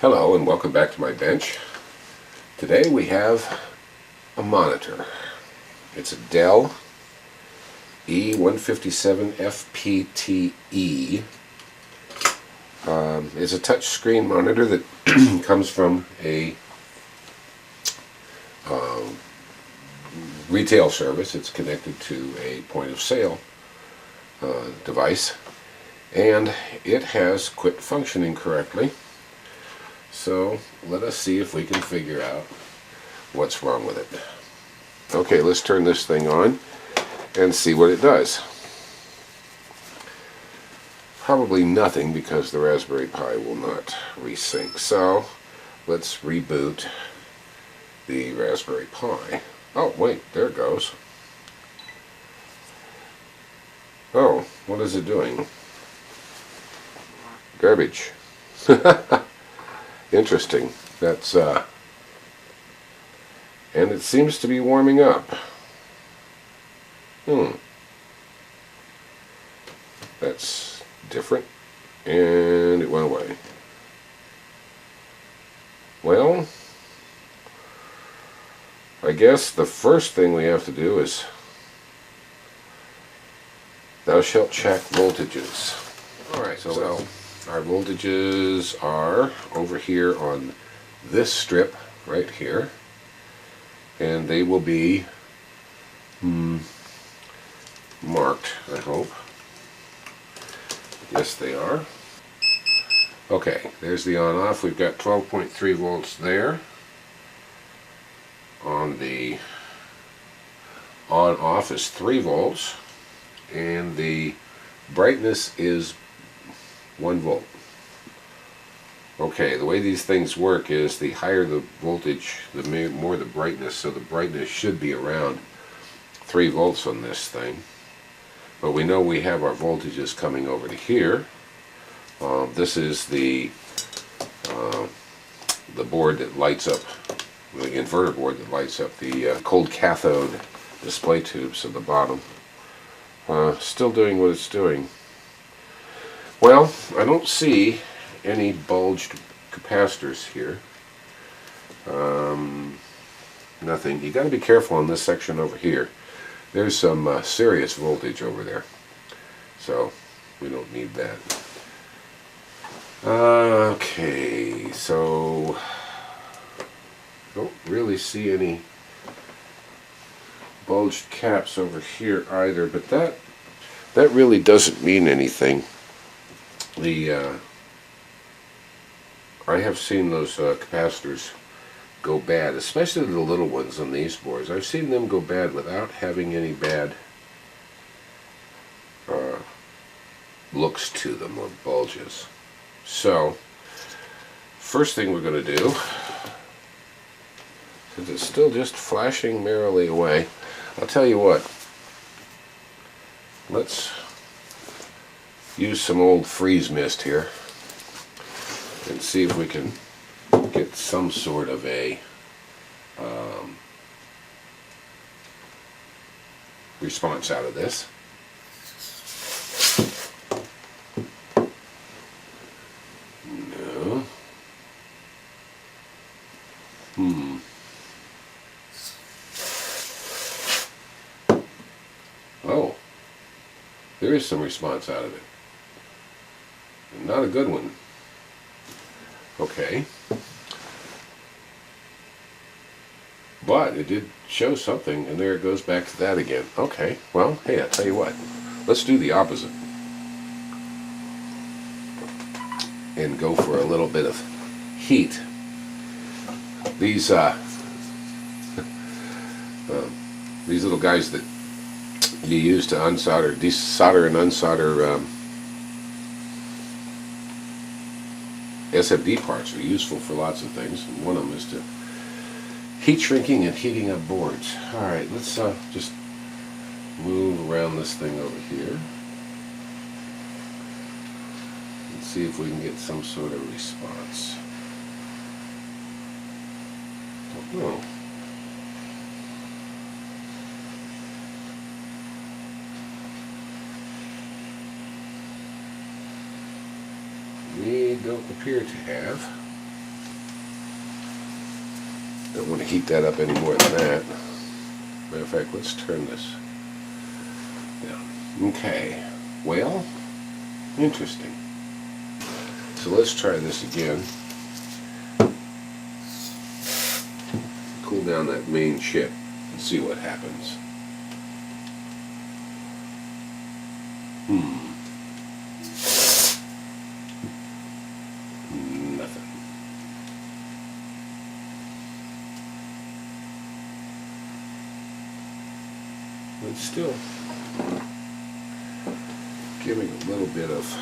Hello and welcome back to my bench. Today we have a monitor. It's a Dell E157FPT. It's a touch screen monitor that comes from a retail service. It's connected to a point of sale device, and it has quit functioning correctly. So let us see if we can figure out what's wrong with it. Okay, let's turn this thing on and see what it does. Probably nothing, because the Raspberry Pi will not resync. So let's reboot the Raspberry Pi. Oh wait, there it goes. Oh, what is it doing? Garbage. Interesting. That's and it seems to be warming up. That's different. And it went away. Well, I guess the first thing we have to do is thou shalt check voltages. Alright, so our voltages are over here on this strip right here, and they will be marked, I hope. Yes, they are. Okay, there's the on-off. We've got 12.3 volts there. On the on-off is 3 volts, and the brightness is 1 volt. Okay, the way these things work is the higher the voltage, the more the brightness, so the brightness should be around 3 volts on this thing. But we know we have our voltages coming over to here. This is the board that lights up, the inverter board that lights up the cold cathode display tubes at the bottom. Still doing what it's doing. Well, I don't see any bulged capacitors here. Nothing. You got to be careful on this section over here. There's some serious voltage over there, so we don't need that. Okay, so don't really see any bulged caps over here either, but that really doesn't mean anything. I have seen those capacitors go bad, especially the little ones on these boards. I've seen them go bad without having any bad looks to them or bulges. So, first thing we're going to do, since it's still just flashing merrily away, I'll tell you what, let's use some old freeze mist here and see if we can get some sort of a response out of this. No. Oh, there is some response out of it. Not a good one. Okay. But it did show something, and there it goes back to that again. Okay, well, hey, I'll tell you what. Let's do the opposite. And go for a little bit of heat. These these little guys that you use to unsolder, desolder and unsolder SFD parts are useful for lots of things, and one of them is to heat shrinking and heating up boards. Alright, let's just move around this thing over here and see if we can get some sort of response. Don't know. We don't appear to have. Don't want to heat that up any more than that. Matter of fact, let's turn this down. Okay, well, interesting. So let's try this again. Cool down that main chip and see what happens. Nothing. But still giving a little bit of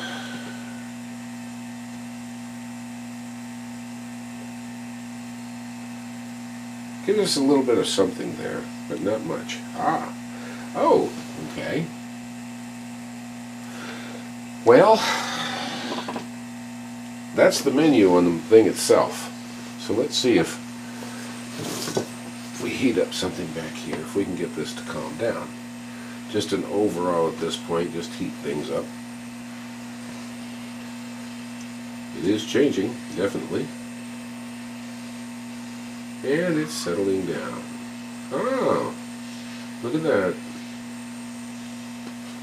gives us a little bit of something there, but not much. Oh, okay. Well, that's the menu on the thing itself. So let's see if we heat up something back here, if we can get this to calm down. Just an overall at this point, just heat things up. It is changing, definitely. And it's settling down. Oh, look at that.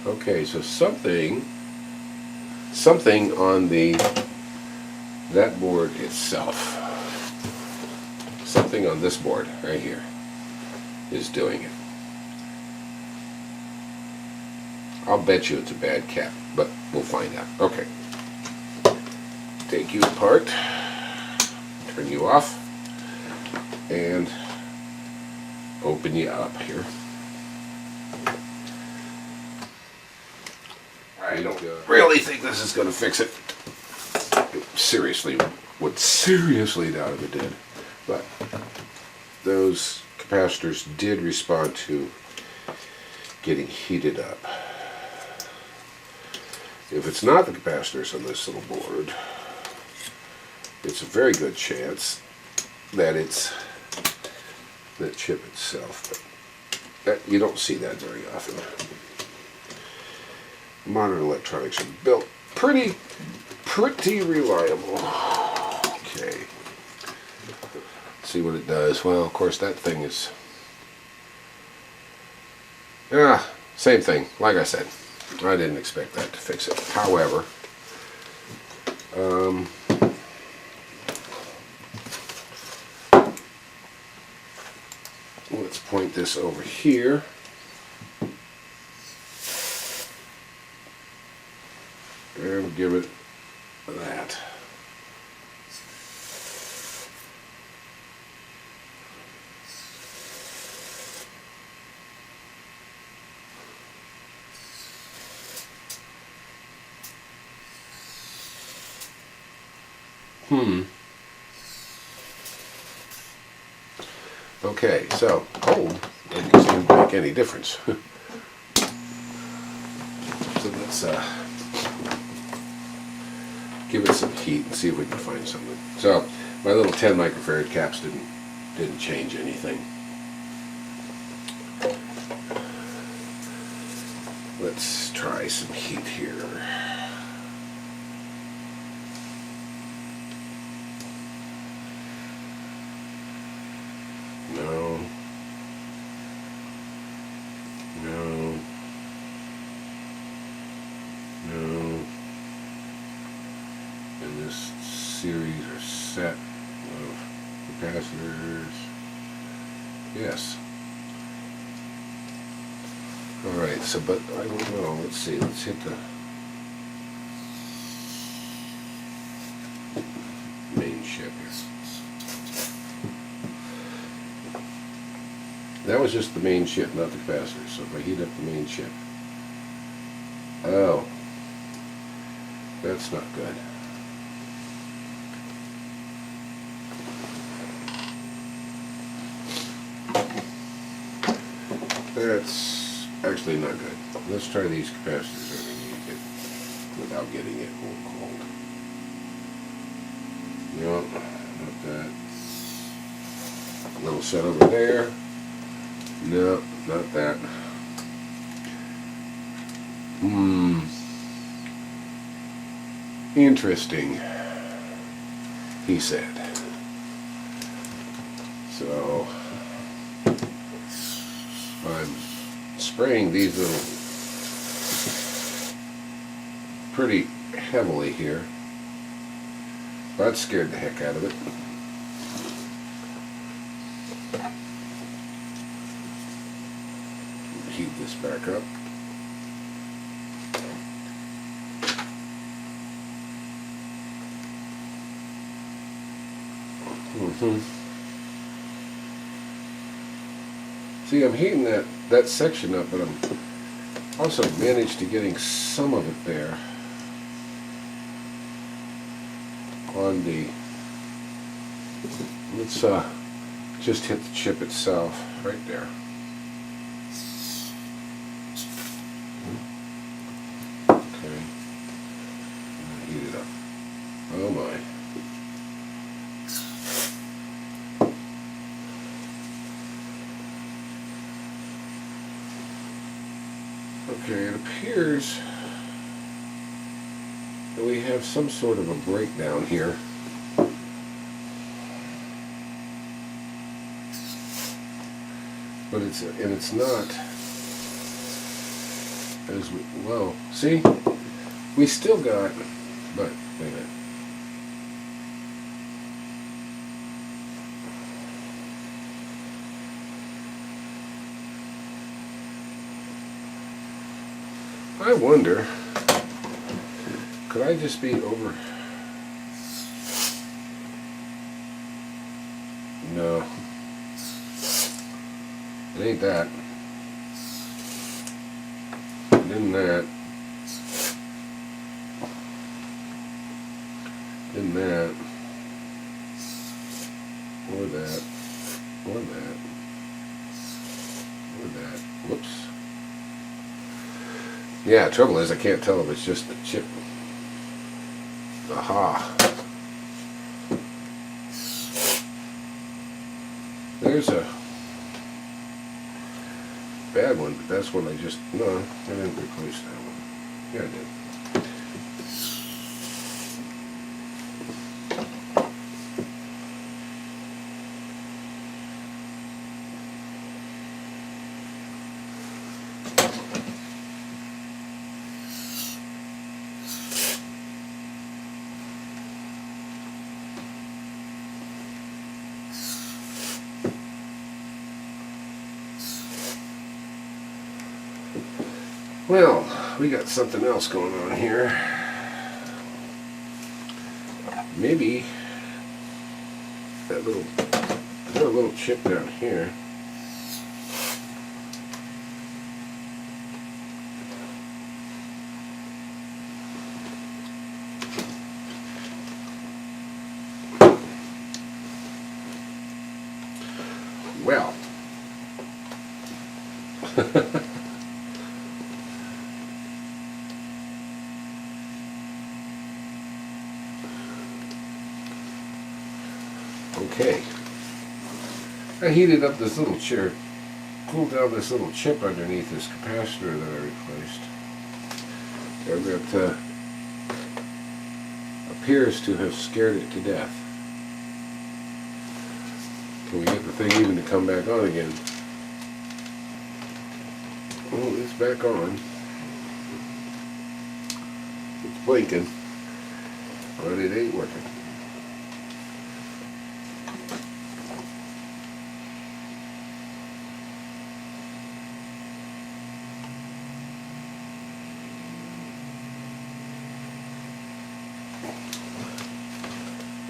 Okay, so something on that board itself, something on this board right here is doing it. I'll bet you it's a bad cap, but we'll find out. Okay. Take you apart, turn you off, and open you up here. I don't really think this is going to fix it. Seriously, would seriously doubt if it did. But those capacitors did respond to getting heated up. If it's not the capacitors on this little board, it's a very good chance that it's the chip itself. But you don't see that very often. Modern electronics are built pretty reliable. Okay. Let's see what it does. Well, of course, that thing is same thing. Like I said, I didn't expect that to fix it. However, let's point this over here. And give it that. Okay, so cold doesn't make any difference. So let's give it some heat and see if we can find something. So my little 10 microfarad caps didn't change anything. Let's try some heat here. No. No. No. And this series or set of capacitors. Yes. Alright, so but I don't know. Let's see. Let's hit the main chip here. That was just the main chip, not the capacitor. So if I heat up the main chip. Oh. That's not good. That's actually not good. Let's try these capacitors underneath it without getting it all cold. No, not that. A little set over there. No, not that. Interesting, he said. So I'm spraying these little pretty heavily here. That scared the heck out of it. Heat this back up. See, I'm heating that section up, but I'm also managed to getting some of it there on the, let's just hit the chip itself right there. Okay, heat it up. Oh my. Okay, it appears that we have some sort of a breakdown here. But it's not as well. See, we still got, but wait a minute. I wonder, could I just be over? No, it ain't that. Then that. Then that. Or that. Or that. Or that. Whoops. Yeah, trouble is I can't tell if it's just a chip. Aha. There's a bad one, but that's one I just, no, I didn't replace that one. Yeah, I did. Well, we got something else going on here. Maybe that little chip down here. Well. Okay, I heated up this little chip, cooled down this little chip underneath this capacitor that I replaced. And that appears to have scared it to death. Can we get the thing even to come back on again? Oh, it's back on. It's blinking, but it ain't working.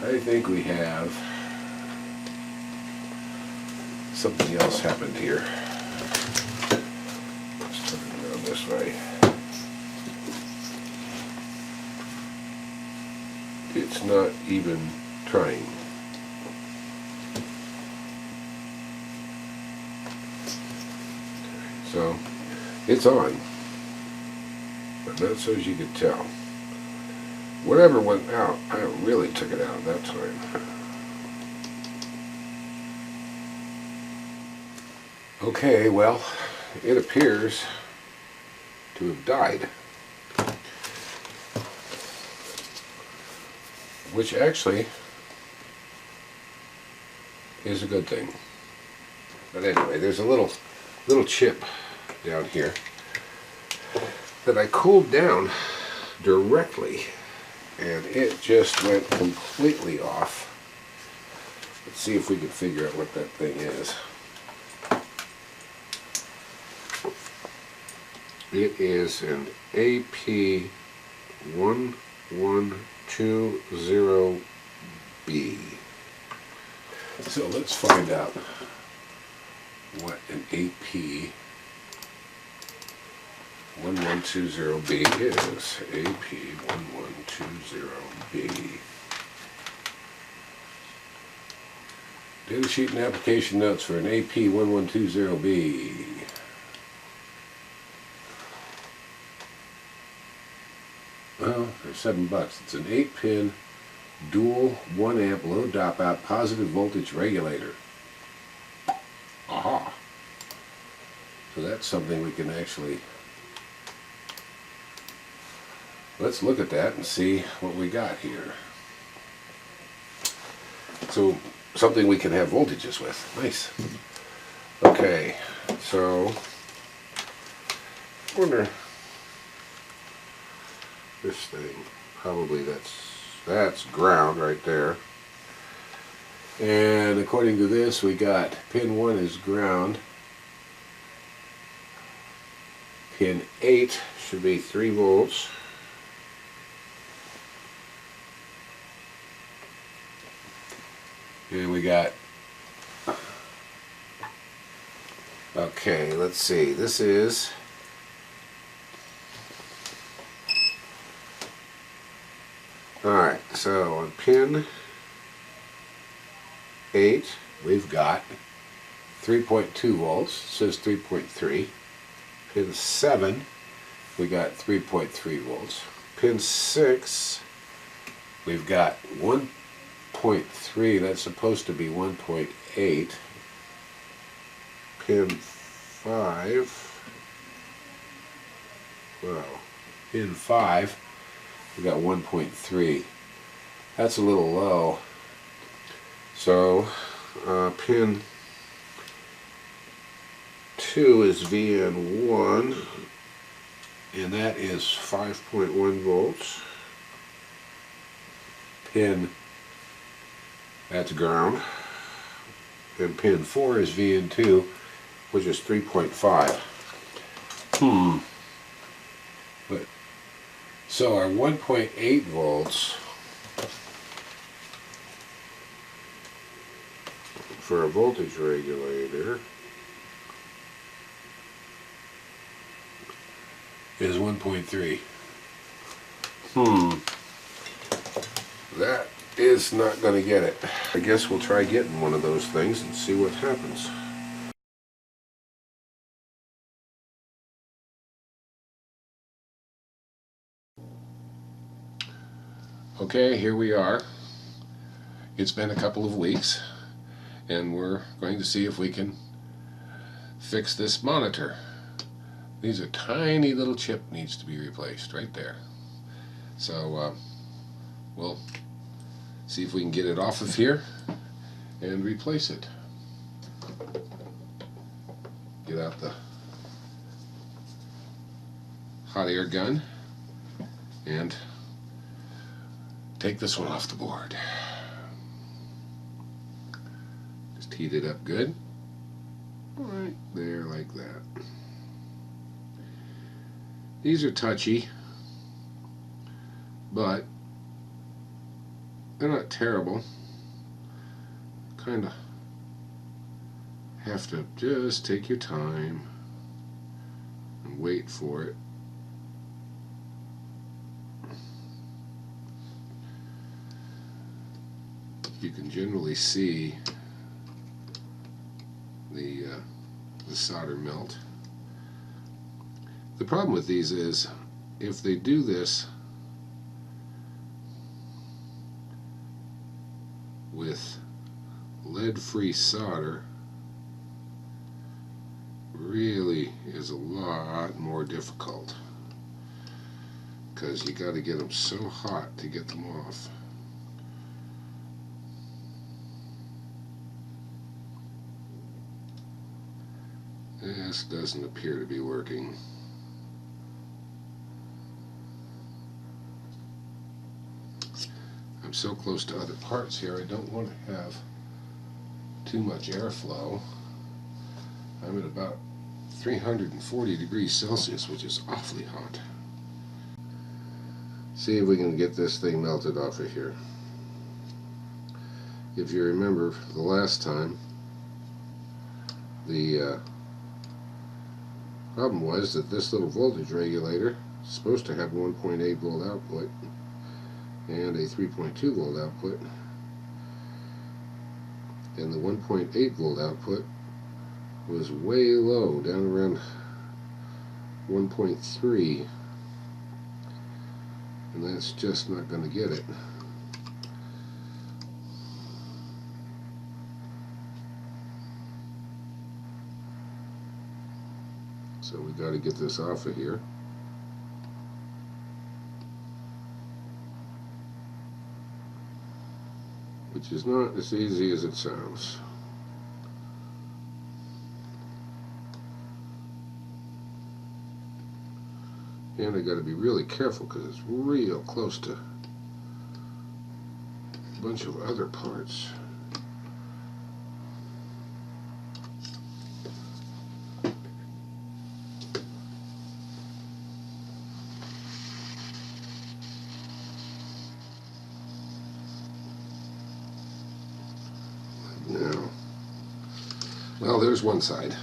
I think we have something else happened here. Let's turn it around this way. It's not even trying. So it's on, but not so as you could tell. Whatever went out, I really took it out that time. Okay, well, it appears to have died. Which actually is a good thing. But anyway, there's a little chip down here that I cooled down directly, and it just went completely off. Let's see if we can figure out what that thing is. It is an AP1120B. So let's find out what an AP1120B is. AP1120B. Data sheet and application notes for an AP1120B. Well, for $7. It's an 8-pin dual 1 amp low dropout positive voltage regulator. Aha! So that's something we can actually... Let's look at that and see what we got here. So, something we can have voltages with. Nice. Okay, so... I wonder... This thing, probably that's ground right there. And according to this, we got pin 1 is ground. Pin 8 should be 3 volts. And we got, okay, let's see, this is alright, so on pin 8 we've got 3.2 volts, it says 3.3. Pin 7 we got 3.3 volts. Pin 6 we've got 1.3, that's supposed to be 1.8. Pin 5, well, pin 5 we got 1.3. That's a little low. So pin 2 is VN1, and that is 5.1 volts. Pin, that's ground. And pin 4 is VN2, which is 3.5. But so our 1.8 volts for a voltage regulator is 1.3. That is not going to get it. I guess we'll try getting one of those things and see what happens. Okay, here we are. It's been a couple of weeks, and we're going to see if we can fix this monitor. These are tiny little chip needs to be replaced right there. So we'll see if we can get it off of here and replace it. Get out the hot air gun and take this one off the board. Just heat it up good. Right there like that. These are touchy, but they're not terrible. Kind of have to just take your time and wait for it. You can generally see the solder melt. The problem with these is if they do this with lead-free solder, really is a lot more difficult because you got to get them so hot to get them off. just doesn't appear to be working. I'm so close to other parts here, I don't want to have too much airflow. I'm at about 340 degrees Celsius, which is awfully hot. See if we can get this thing melted off of here. If you remember the last time, the problem was that this little voltage regulator is supposed to have 1.8 volt output and a 3.2 volt output, and the 1.8 volt output was way low, down around 1.3, and that's just not going to get it. So we got to get this off of here. Which is not as easy as it sounds. And I got to be really careful because it's real close to a bunch of other parts. Now, well, there's one side.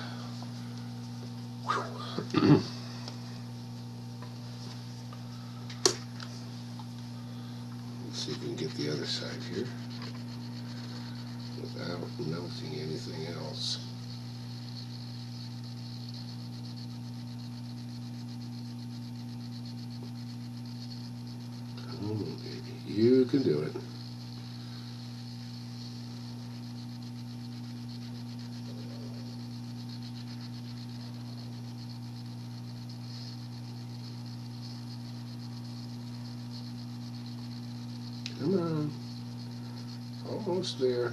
Let's see if we can get the other side here without melting anything else. Come on, baby. You can do it. Come on. Almost there.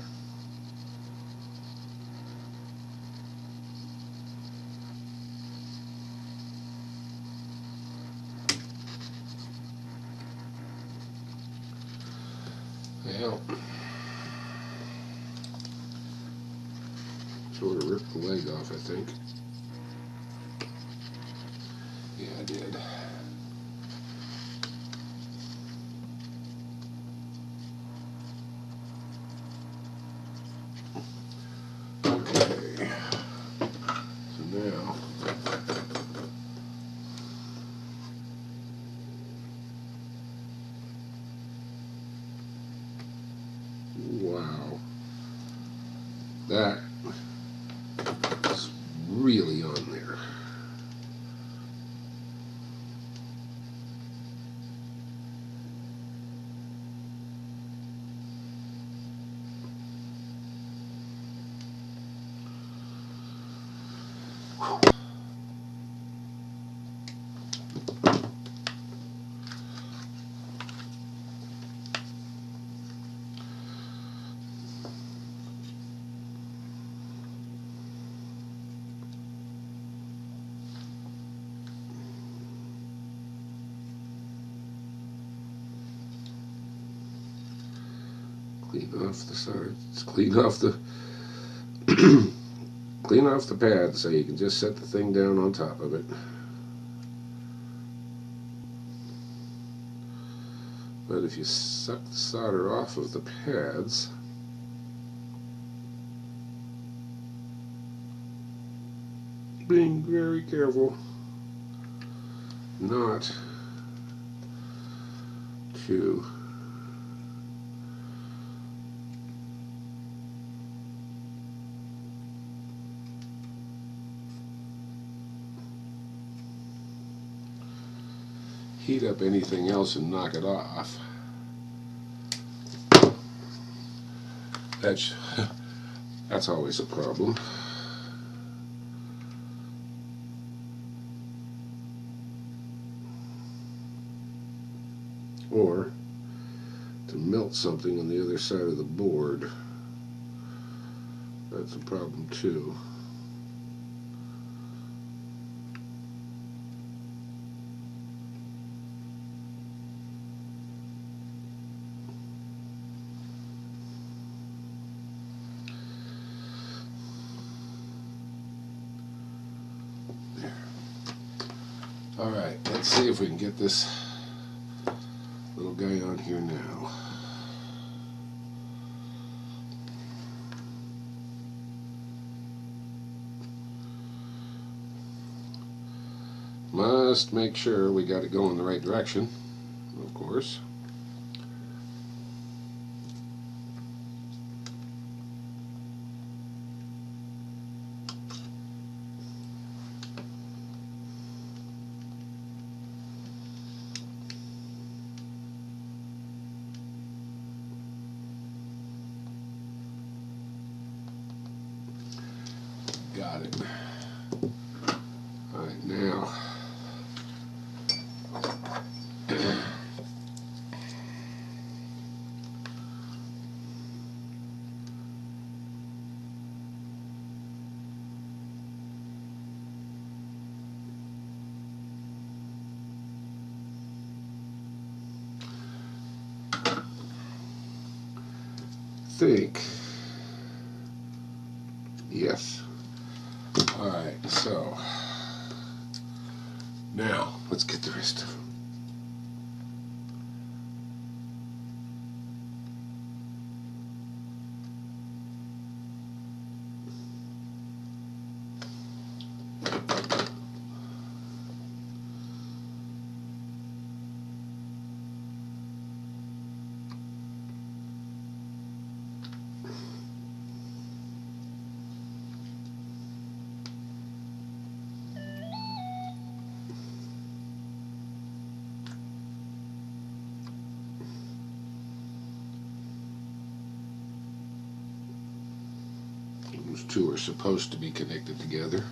Well, sort of ripped the leg off, I think. Yeah, I did. Okay. So now, wow, that is really on there. Clean off the sides, clean off the clean off the pad so you can just set the thing down on top of it. But if you suck the solder off of the pads, being very careful not to heat up anything else and knock it off. That's always a problem. Or to melt something on the other side of the board. That's a problem too. see if we can get this little guy on here now. Must make sure we got it going the right direction, of course. Got it. All right, now think, yes. All right, so now let's get the rest of them. Those two are supposed to be connected together.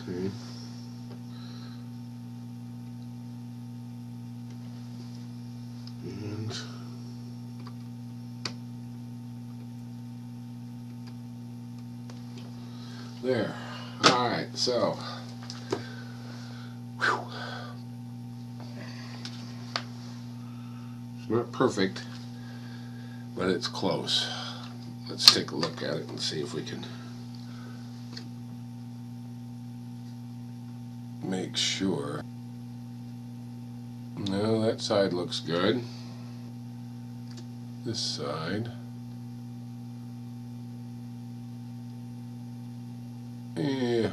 Okay. And there. All right, so whew. It's not perfect, but it's close. Let's take a look at it and see if we can make sure. No, that side looks good. This side. Yeah.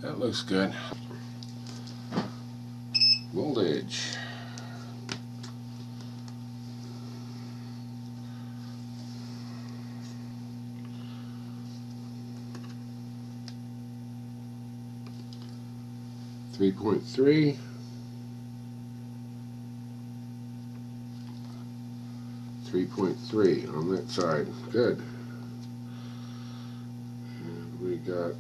That looks good. Voltage. Three 3.3. 3.3 on that side. Good. And we got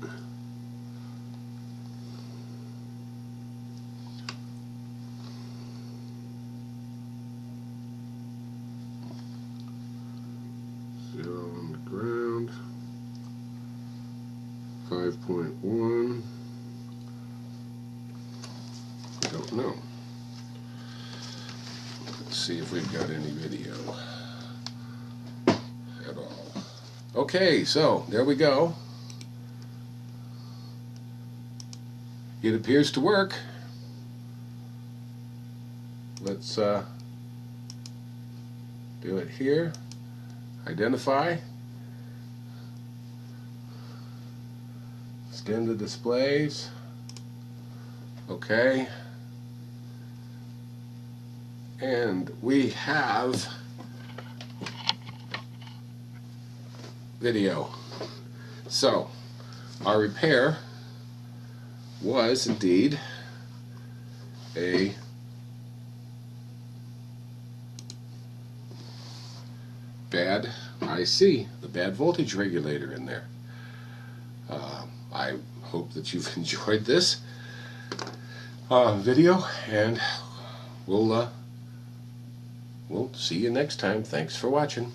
zero on the ground. 5.1. Don't know. Let's see if we've got any video at all. Okay, so there we go. It appears to work. Let's do it here. Identify. Scan the displays. Okay. And we have video. So, our repair was indeed a bad IC, the bad voltage regulator in there. I hope that you've enjoyed this video, and we'll see you next time. Thanks for watching.